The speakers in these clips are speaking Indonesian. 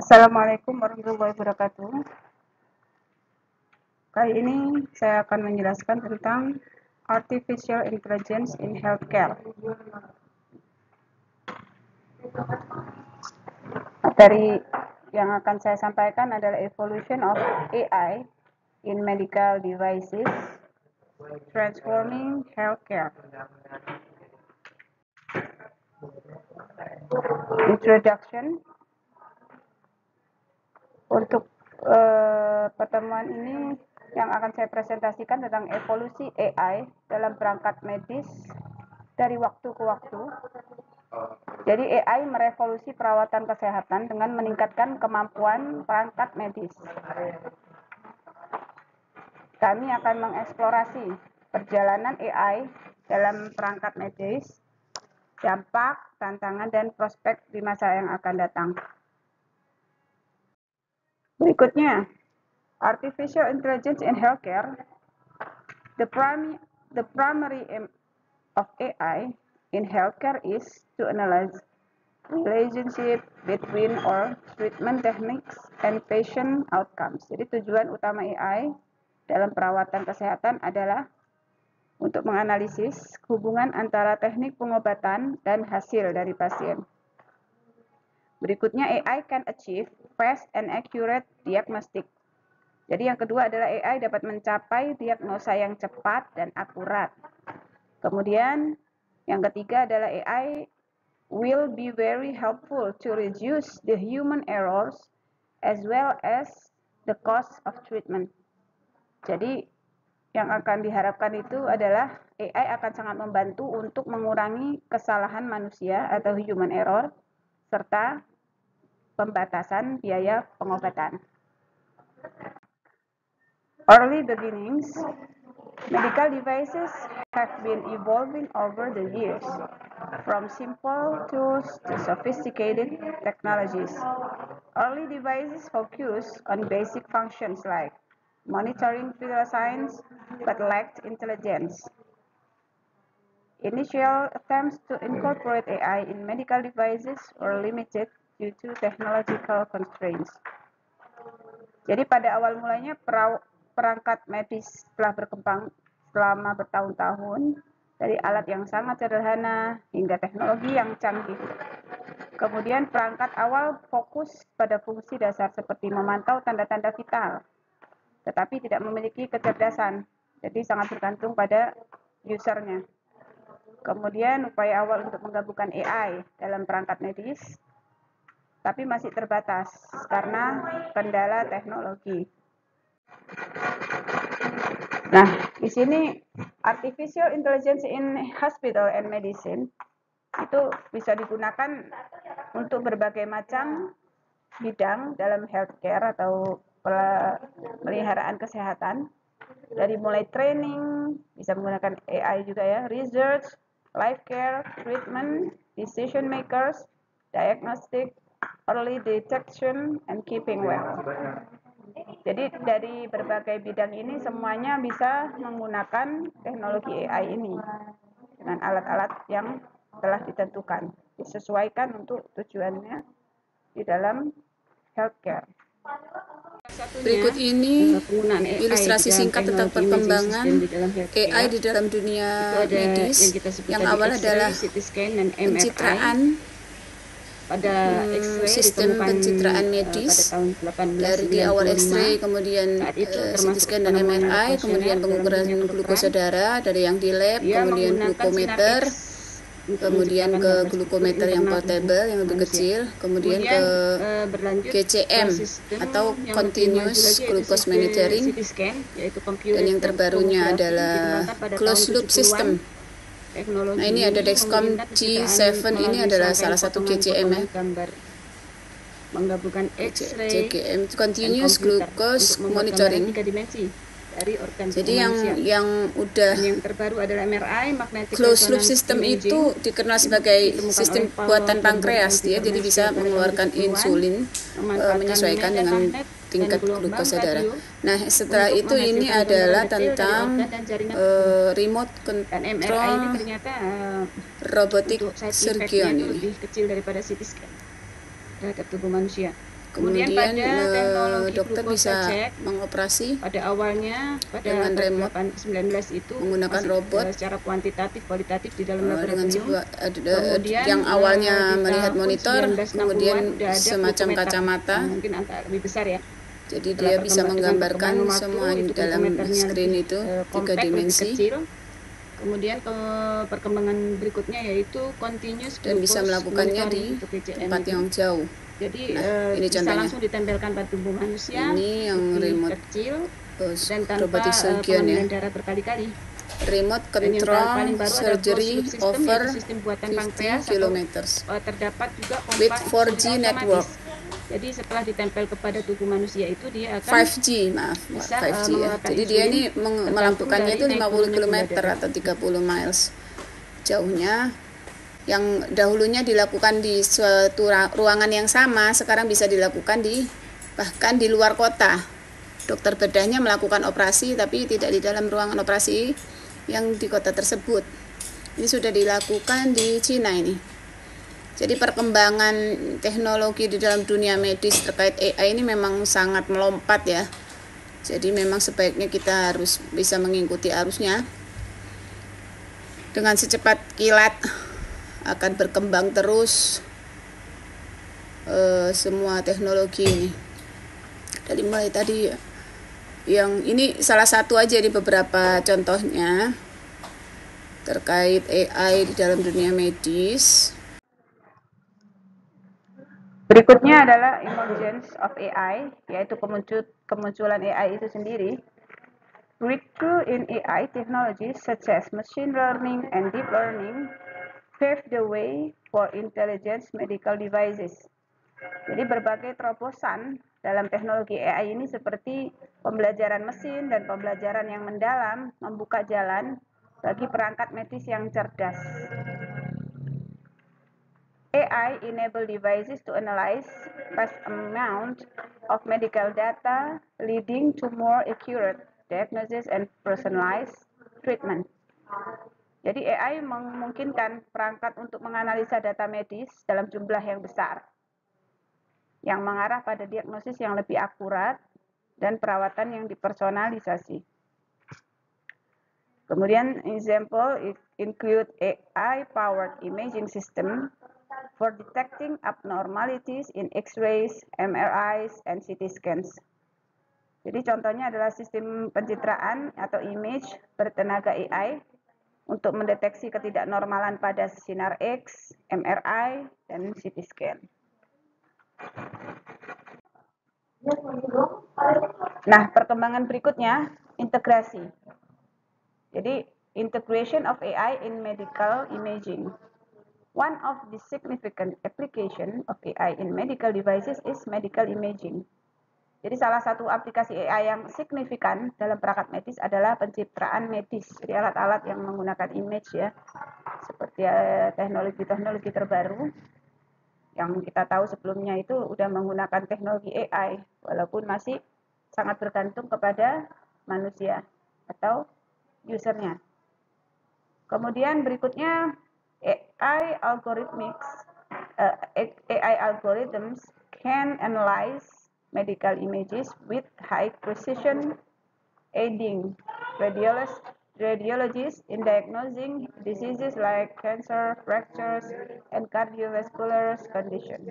Assalamualaikum warahmatullahi wabarakatuh. Kali ini saya akan menjelaskan tentang Artificial Intelligence in Healthcare. Materi yang akan saya sampaikan adalah Evolution of AI in Medical Devices Transforming Healthcare. Introduction. Untuk pertemuan ini yang akan saya presentasikan tentang evolusi AI dalam perangkat medis dari waktu ke waktu. Jadi AI merevolusi perawatan kesehatan dengan meningkatkan kemampuan perangkat medis. Kami akan mengeksplorasi perjalanan AI dalam perangkat medis, dampak, tantangan, dan prospek di masa yang akan datang. Berikutnya, Artificial Intelligence in Healthcare. The primary aim of AI in healthcare is to analyze relationship between all treatment techniques and patient outcomes. Jadi tujuan utama AI dalam perawatan kesehatan adalah untuk menganalisis hubungan antara teknik pengobatan dan hasil dari pasien. Berikutnya, AI can achieve fast and accurate diagnostic. Jadi yang kedua adalah AI dapat mencapai diagnosa yang cepat dan akurat. Kemudian yang ketiga adalah AI will be very helpful to reduce the human errors as well as the cost of treatment. Jadi yang akan diharapkan itu adalah AI akan sangat membantu untuk mengurangi kesalahan manusia atau human error serta pembatasan biaya pengobatan. Early beginnings. Medical devices have been evolving over the years, from simple tools to sophisticated technologies. Early devices focus on basic functions like monitoring vital signs, but lacked intelligence. Initial attempts to incorporate AI in medical devices were limited due to technological constraints. Jadi pada awal mulanya perangkat medis telah berkembang selama bertahun-tahun, dari alat yang sangat sederhana hingga teknologi yang canggih. Kemudian perangkat awal fokus pada fungsi dasar seperti memantau tanda-tanda vital, tetapi tidak memiliki kecerdasan, jadi sangat bergantung pada usernya. Kemudian upaya awal untuk menggabungkan AI dalam perangkat medis, tapi masih terbatas karena kendala teknologi. Nah, di sini Artificial Intelligence in Hospital and Medicine itu bisa digunakan untuk berbagai macam bidang dalam healthcare atau pemeliharaan kesehatan. Dari mulai training, bisa menggunakan AI juga ya, research, life care, treatment, decision makers, diagnostic, early detection, and keeping well. Jadi dari berbagai bidang ini semuanya bisa menggunakan teknologi AI ini dengan alat-alat yang telah ditentukan, disesuaikan untuk tujuannya di dalam healthcare. Berikut ini ilustrasi singkat tentang perkembangan AI di dalam dunia medis. Yang awal adalah pencitraan sistem pencitraan medis dari di awal X-ray, kemudian CT scan dan MRI, kemudian pengukuran glukosa darah dari yang di lab, kemudian glukometer, kemudian ke glukometer yang portable yang lebih kecil, kemudian ke GCM atau continuous glucose monitoring, dan yang terbarunya adalah closed loop system. Nah, ini ada Dexcom G7, ini adalah salah satu GCM ya. Menggabungkan X-ray, GCM continuous glucose monitoring. Jadi yang udah yang terbaru adalah MRI, magnetic closed loop system itu dikenal sebagai sistem buatan pankreas ya, jadi bisa mengeluarkan insulin menyesuaikan dengan tingkat glukosa darah. Nah, setelah itu ini adalah tentang remote control robotic surgeon ini. Lebih kecil daripada CT scan terhadap tubuh manusia. Kemudian dokter bisa mengoperasi pada awalnya pada dengan remote 19 itu menggunakan robot secara kuantitatif kualitatif di dalam laboratorium. Kemudian yang awalnya melihat monitor, kemudian semacam kacamata, mungkin agak lebih besar ya. Jadi dia bisa menggambarkan semua di dalam screen itu 3 dimensi. Kecil. Kemudian ke perkembangan berikutnya yaitu continuous dan bisa melakukannya di tempat yang jauh. Jadi ini bisa contohnya. Langsung ditempelkan pada tubuh manusia. Ini yang remote kecil dan tanpa robotic surgeon ya. darah berkali-kali. Remote control surgery over sistem buatan 50 km. Terdapat juga with 4G network. Jadi setelah ditempel kepada tubuh manusia itu dia akan 5G, maaf, 5G ya. Jadi dia ini melakukannya itu 50 km atau 30 miles jauhnya. Yang dahulunya dilakukan di suatu ruangan yang sama, sekarang bisa dilakukan bahkan di luar kota. Dokter bedahnya melakukan operasi tapi tidak di dalam ruangan operasi yang di kota tersebut. Ini sudah dilakukan di Cina ini. Jadi perkembangan teknologi di dalam dunia medis terkait AI ini memang sangat melompat ya. Jadi memang sebaiknya kita harus bisa mengikuti arusnya. Dengan secepat kilat akan berkembang terus semua teknologi ini. Dari mulai tadi yang ini salah satu aja di beberapa contohnya terkait AI di dalam dunia medis. Berikutnya adalah emergence of AI, yaitu kemunculan AI itu sendiri. Breakthrough in AI technologies such as machine learning and deep learning pave the way for intelligent medical devices. Jadi berbagai terobosan dalam teknologi AI ini seperti pembelajaran mesin dan pembelajaran yang mendalam membuka jalan bagi perangkat medis yang cerdas. AI enable devices to analyze vast amount of medical data, leading to more accurate diagnosis and personalized treatment. Jadi AI memungkinkan perangkat untuk menganalisa data medis dalam jumlah yang besar, yang mengarah pada diagnosis yang lebih akurat dan perawatan yang dipersonalisasi. Kemudian example include AI-powered imaging system for detecting abnormalities in X-rays, MRIs, and CT scans. Jadi contohnya adalah sistem pencitraan atau image bertenaga AI untuk mendeteksi ketidaknormalan pada sinar X, MRI, dan CT scan. Nah, perkembangan berikutnya, integrasi. Jadi, integration of AI in medical imaging. One of the significant application of AI in medical devices is medical imaging. Jadi salah satu aplikasi AI yang signifikan dalam perangkat medis adalah pencitraan medis. Jadi alat-alat yang menggunakan image ya, seperti teknologi-teknologi terbaru yang kita tahu sebelumnya itu sudah menggunakan teknologi AI, walaupun masih sangat bergantung kepada manusia atau usernya. Kemudian berikutnya AI algorithms can analyze medical images with high precision, aiding radiologists in diagnosing diseases like cancer, fractures, and cardiovascular condition.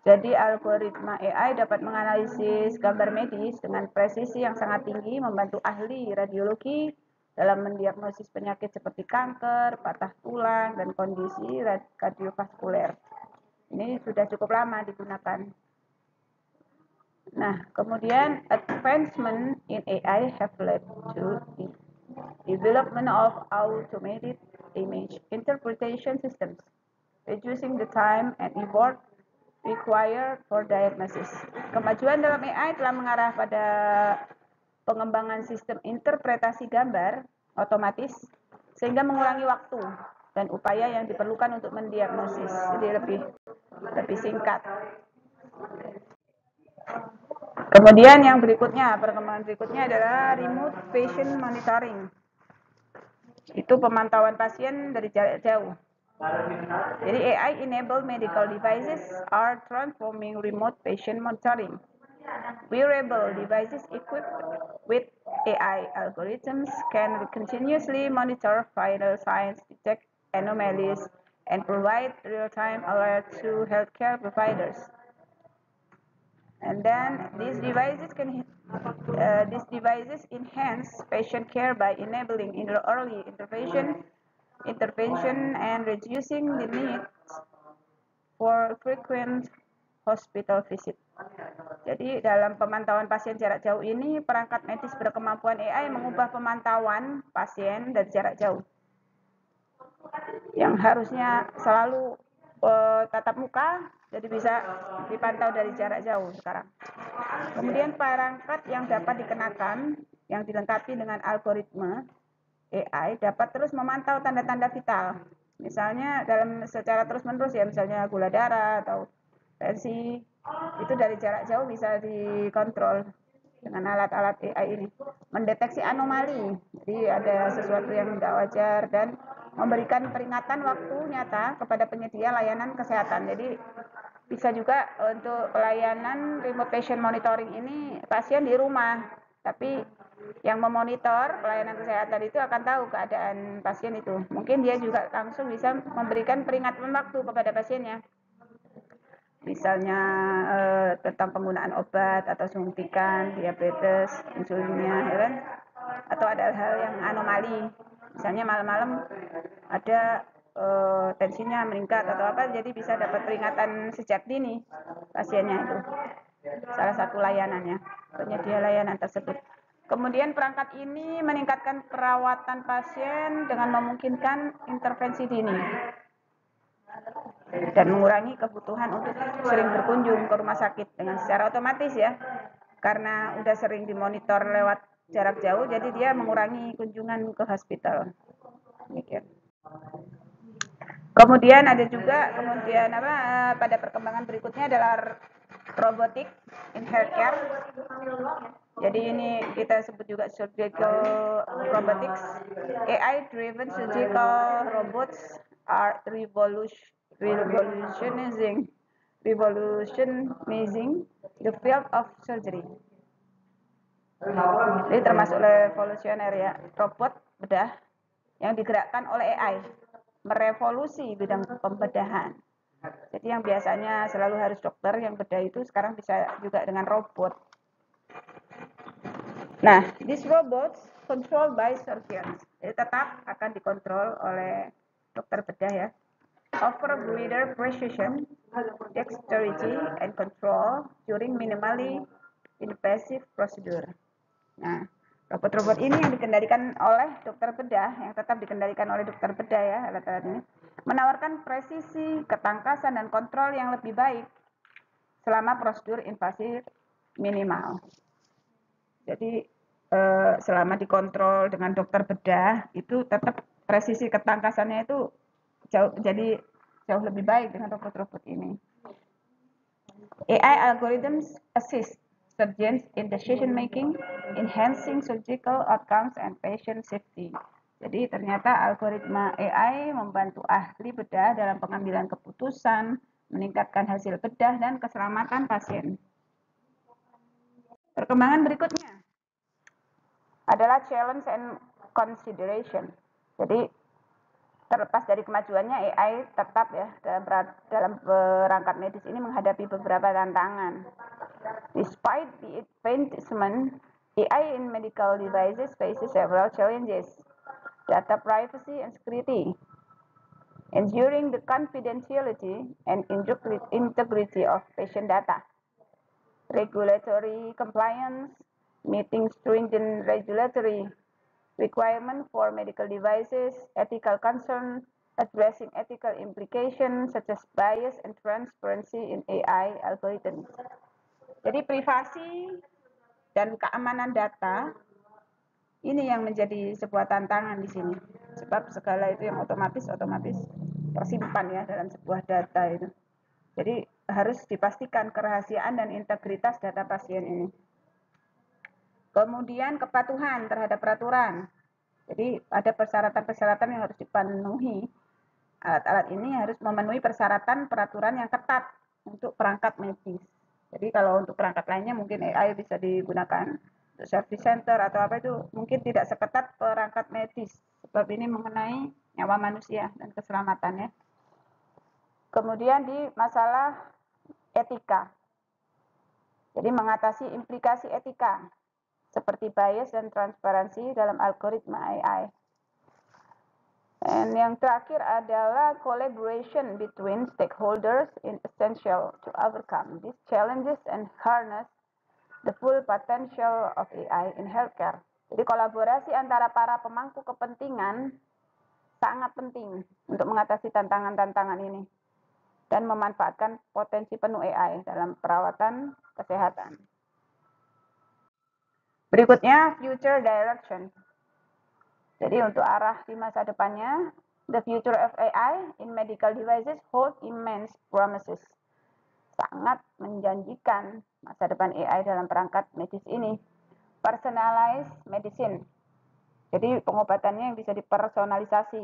Jadi algoritma AI dapat menganalisis gambar medis dengan presisi yang sangat tinggi, membantu ahli radiologi dalam mendiagnosis penyakit seperti kanker, patah tulang, dan kondisi kardiovaskuler. Ini sudah cukup lama digunakan. Nah, kemudian advancement in AI have led to the development of automated image interpretation systems, reducing the time and effort required for diagnosis. Kemajuan dalam AI telah mengarah pada pengembangan sistem interpretasi gambar otomatis sehingga mengurangi waktu dan upaya yang diperlukan untuk mendiagnosis. Jadi lebih singkat. Kemudian yang berikutnya, perkembangan berikutnya adalah remote patient monitoring. Itu pemantauan pasien dari jarak jauh. Jadi AI-enabled medical devices are transforming remote patient monitoring. Wearable devices equipped with AI algorithms can continuously monitor vital signs, detect anomalies, and provide real-time alerts to healthcare providers. And then these devices enhance patient care by enabling early intervention and reducing the need for frequent hospital visit. Jadi dalam pemantauan pasien jarak jauh ini, perangkat medis berkemampuan AI mengubah pemantauan pasien dari jarak jauh. Yang harusnya selalu tatap muka, jadi bisa dipantau dari jarak jauh sekarang. Kemudian perangkat yang dapat dikenakan, yang dilengkapi dengan algoritma AI dapat terus memantau tanda-tanda vital. Misalnya secara terus-menerus ya, misalnya gula darah atau tensi, itu dari jarak jauh bisa dikontrol dengan alat-alat AI ini. Mendeteksi anomali, jadi ada sesuatu yang tidak wajar, dan memberikan peringatan waktu nyata kepada penyedia layanan kesehatan. Jadi bisa juga untuk pelayanan remote patient monitoring ini pasien di rumah, tapi yang memonitor pelayanan kesehatan itu akan tahu keadaan pasien itu. Mungkin dia juga langsung bisa memberikan peringatan waktu kepada pasiennya. Misalnya tentang penggunaan obat atau suntikan, diabetes, insulinnya, ya kan? Atau ada hal yang anomali. Misalnya malam-malam ada tensinya meningkat atau apa, jadi bisa dapat peringatan sejak dini pasiennya itu. Salah satu layanannya, penyedia layanan tersebut. Kemudian perangkat ini meningkatkan perawatan pasien dengan memungkinkan intervensi dini dan mengurangi kebutuhan untuk sering berkunjung ke rumah sakit dengan secara otomatis ya, karena udah sering dimonitor lewat jarak jauh, jadi dia mengurangi kunjungan ke hospital. Kemudian ada juga pada perkembangan berikutnya adalah robotik in healthcare. Jadi ini kita sebut juga surgical robotics. AI driven surgical robots are revolutionizing the field of surgery. Jadi termasuk revolusioner ya, robot bedah yang digerakkan oleh AI merevolusi bidang pembedahan. Jadi yang biasanya selalu harus dokter yang bedah itu sekarang bisa juga dengan robot. Nah, these robots controlled by surgeons. Jadi tetap akan dikontrol oleh dokter bedah ya. Offer greater precision, dexterity, and control during minimally invasive procedure. Nah, robot-robot ini yang dikendalikan oleh dokter bedah, yang tetap dikendalikan oleh dokter bedah ya, alat-alat ini, menawarkan presisi, ketangkasan, dan kontrol yang lebih baik selama prosedur invasif minimal. Jadi selama dikontrol dengan dokter bedah, itu tetap presisi ketangkasannya itu jauh lebih baik dengan robot-robot ini. AI algorithms assist surgeons in decision making, enhancing surgical outcomes and patient safety. Jadi ternyata algoritma AI membantu ahli bedah dalam pengambilan keputusan, meningkatkan hasil bedah dan keselamatan pasien. Perkembangan berikutnya adalah challenge and consideration. Jadi terlepas dari kemajuannya, AI tetap ya dalam perangkat medis ini menghadapi beberapa tantangan. Despite the advancement, AI in medical devices faces several challenges: data privacy and security, ensuring the confidentiality and integrity of patient data, regulatory compliance, meeting stringent regulatory requirement for medical devices, ethical concern, addressing ethical implications such as bias and transparency in AI algorithms. Jadi privasi dan keamanan data ini yang menjadi sebuah tantangan di sini. Sebab segala itu yang otomatis tersimpan ya dalam sebuah data itu. Jadi harus dipastikan kerahasiaan dan integritas data pasien ini. Kemudian kepatuhan terhadap peraturan. Jadi ada persyaratan-persyaratan yang harus dipenuhi alat-alat ini harus memenuhi persyaratan peraturan yang ketat untuk perangkat medis. Jadi kalau untuk perangkat lainnya mungkin AI bisa digunakan untuk service center atau apa itu mungkin tidak seketat perangkat medis, sebab ini mengenai nyawa manusia dan keselamatannya. Kemudian di masalah etika. Jadi mengatasi implikasi etika seperti bias dan transparansi dalam algoritma AI. Dan yang terakhir adalah collaboration between stakeholders is essential to overcome these challenges and harness the full potential of AI in healthcare. Jadi kolaborasi antara para pemangku kepentingan sangat penting untuk mengatasi tantangan-tantangan ini dan memanfaatkan potensi penuh AI dalam perawatan kesehatan. Berikutnya, future direction. Jadi untuk arah di masa depannya, the future of AI in medical devices hold immense promises. Sangat menjanjikan masa depan AI dalam perangkat medis ini. Personalized medicine. Jadi pengobatannya yang bisa dipersonalisasi.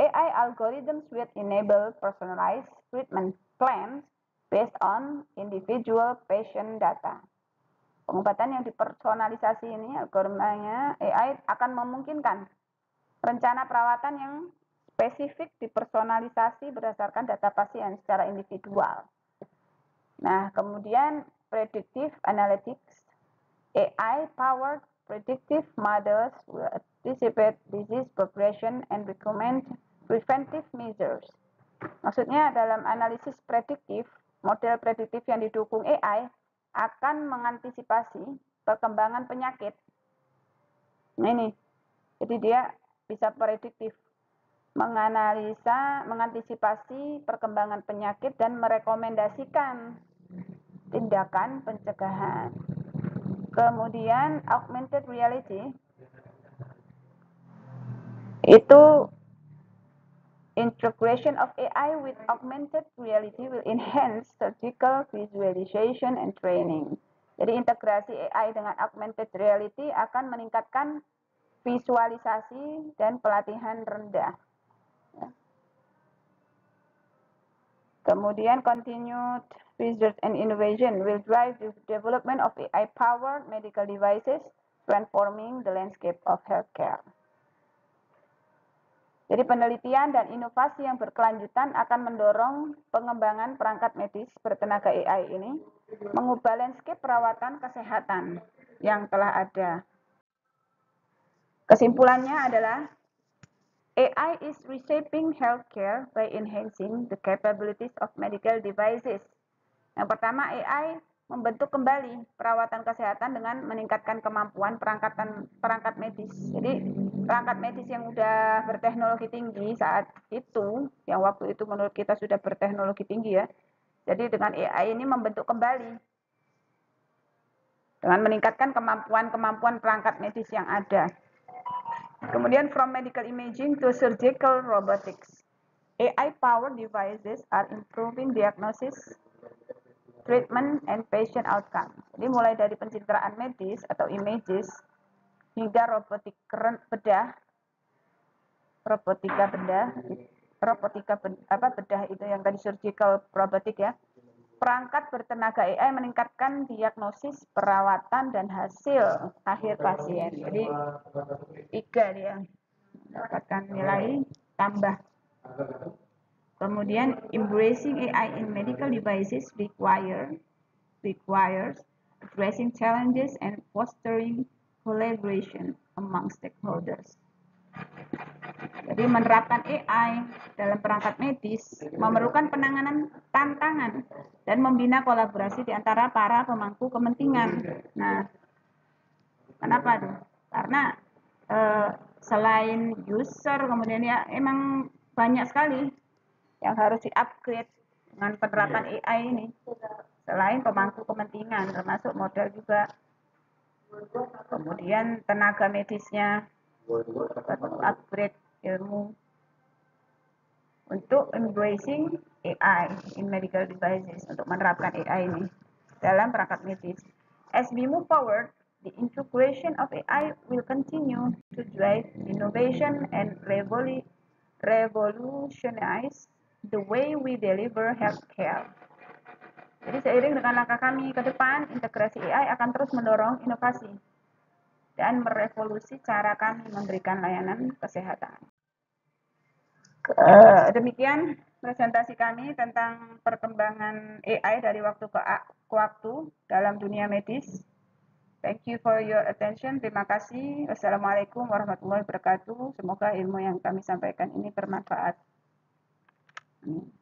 AI algorithms will enable personalized treatment plans based on individual patient data. Pengobatan yang dipersonalisasi ini, algoritmanya AI akan memungkinkan rencana perawatan yang spesifik dipersonalisasi berdasarkan data pasien secara individual. Nah, kemudian predictive analytics, AI-powered predictive models will anticipate disease progression and recommend preventive measures. Maksudnya dalam analisis prediktif, model prediktif yang didukung AI akan mengantisipasi perkembangan penyakit. Nah ini, jadi dia bisa prediktif, menganalisa, mengantisipasi perkembangan penyakit dan merekomendasikan tindakan pencegahan. Kemudian augmented reality itu integration of AI with augmented reality will enhance surgical visualization and training. Jadi integrasi AI dengan augmented reality akan meningkatkan visualisasi dan pelatihan rendah. Kemudian continued research and innovation will drive the development of AI-powered medical devices, transforming the landscape of healthcare. Jadi penelitian dan inovasi yang berkelanjutan akan mendorong pengembangan perangkat medis bertenaga AI ini, mengubah landscape perawatan kesehatan yang telah ada. Kesimpulannya adalah AI is reshaping healthcare by enhancing the capabilities of medical devices. Yang pertama, AI membentuk kembali perawatan kesehatan dengan meningkatkan kemampuan perangkat medis. Jadi perangkat medis yang sudah berteknologi tinggi saat itu, yang waktu itu menurut kita sudah berteknologi tinggi ya. Jadi dengan AI ini membentuk kembali dengan meningkatkan kemampuan perangkat medis yang ada. Kemudian from medical imaging to surgical robotics, AI-powered devices are improving diagnosis, treatment, and patient outcome. Jadi mulai dari pencitraan medis atau images hingga robotika bedah itu yang tadi surgical robotic ya. Perangkat bertenaga AI meningkatkan diagnosis, perawatan, dan hasil akhir pasien. Jadi 3 dia mendapatkan nilai tambah. Kemudian embracing AI in medical devices requires addressing challenges and fostering collaboration among stakeholders. Jadi menerapkan AI dalam perangkat medis memerlukan penanganan tantangan dan membina kolaborasi di antara para pemangku kepentingan. Nah, kenapa tuh? Karena selain user kemudian ya emang banyak sekali yang harus di-upgrade dengan penerapan AI ini. Selain pemangku kepentingan, termasuk model juga. Kemudian tenaga medisnya, upgrade ilmu untuk embracing AI in medical devices, untuk menerapkan AI ini dalam perangkat medis. As we move forward, the integration of AI will continue to drive innovation and revolutionize the way we deliver healthcare. Jadi seiring dengan langkah kami ke depan, integrasi AI akan terus mendorong inovasi dan merevolusi cara kami memberikan layanan kesehatan. Demikian presentasi kami tentang perkembangan AI dari waktu ke waktu dalam dunia medis. Thank you for your attention. Terima kasih. Wassalamualaikum warahmatullahi wabarakatuh. Semoga ilmu yang kami sampaikan ini bermanfaat. Amin.